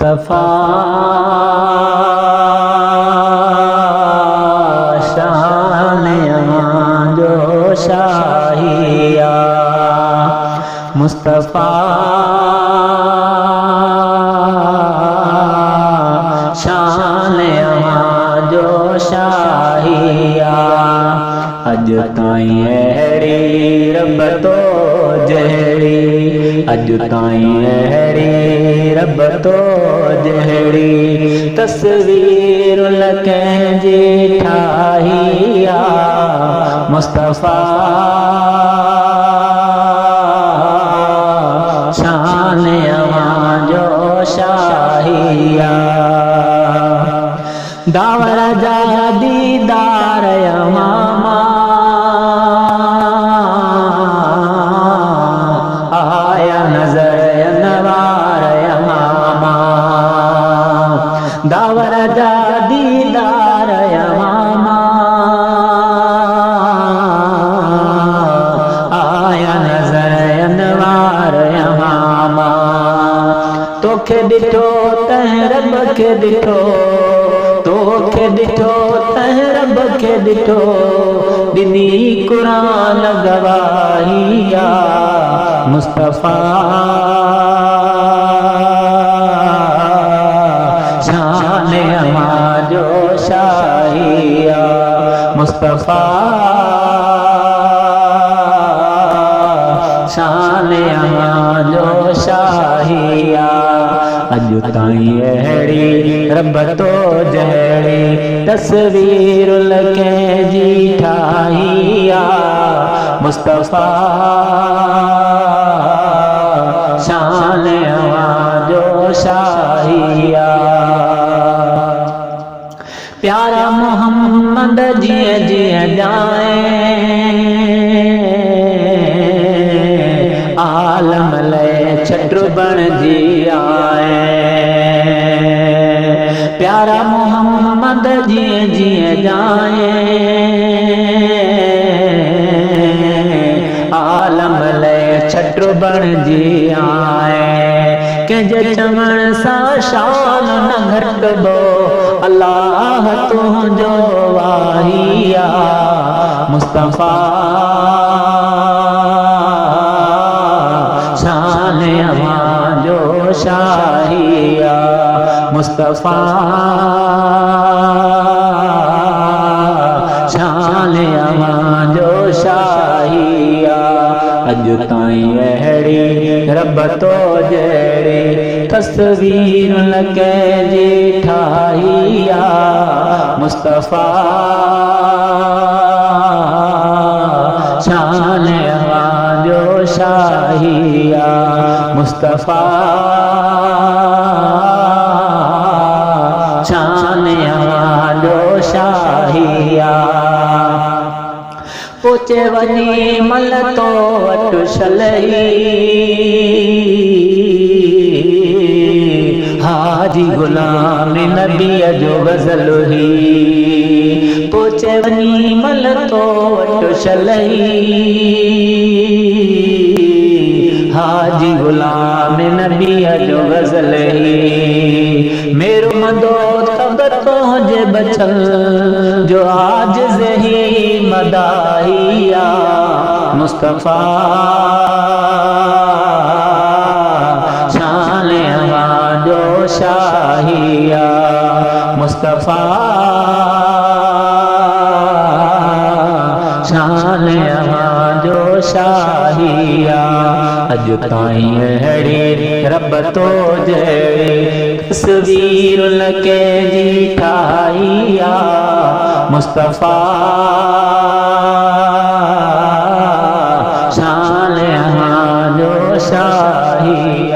मुस्तफा शान जो शाहिया, मुस्तफा शान जो शाहिया। अज ताईं अहड़ी रब तो जहड़ी, अज ताईं अहड़ी रब तो जहड़ी, तस्वीर लकें जी ठाहिया। मुस्तफा शान जो शाहिया। दावर जा दीदार मामा आया नजर नवार मामा, दावर जा दीदार मामा आया नजर नवार मामा। तोखे ॾिठो तह रब खे ॾिठो, तोखे ॾिठो तह रब खे ॾिठो, ॾिनी क़ुरान गवाहिया। मुस्तफा शान जो शाहिया, मुस्तफा शान जो शाहिया। अज ताईं अहड़ी रब तो जहड़ी, तस्वीर लकें जी ठाहिया। मुस्तफा शान जो शाहिया। प्यारा मोहम्मद जिए जिए जाए, आलम लय छटु बण जी आए। प्यारा मोहम्मद जिए जिए जाए, आलम लय छटु बण जी आए। कंहिंजे चवण सां शान न घटिबो, अल्लाह तुंहिंजो वाहिया। मुस्तफा शान जो शाहिया, मुस्तफा शान जो शाहिया। अज ताईं अहड़ी रब तो जहड़ी, तस्वीर लकें जी ठाहिया। मुस्तफा शान जो शाहिया, मुस्तफा शान जो शाहिया। पोचे वनी मल तो वटु शलई, हाजी गुलाम नबी जो गज़ल ही। पोचे वनी मल तो वटु शलई, हाजी गुलाम नबी जो गज़ल ही। मेरो मदो तब तो जे बचल, जो आज ही मदाहिया। मुस्तफा शान जो शाहिया, मुस्तफा शान जो शाहिया। अज ताईं अहड़ी रब तो जहड़ी, तस्वीर लकें जी ठाहिया। मुस्तफा शान जो शाहिया।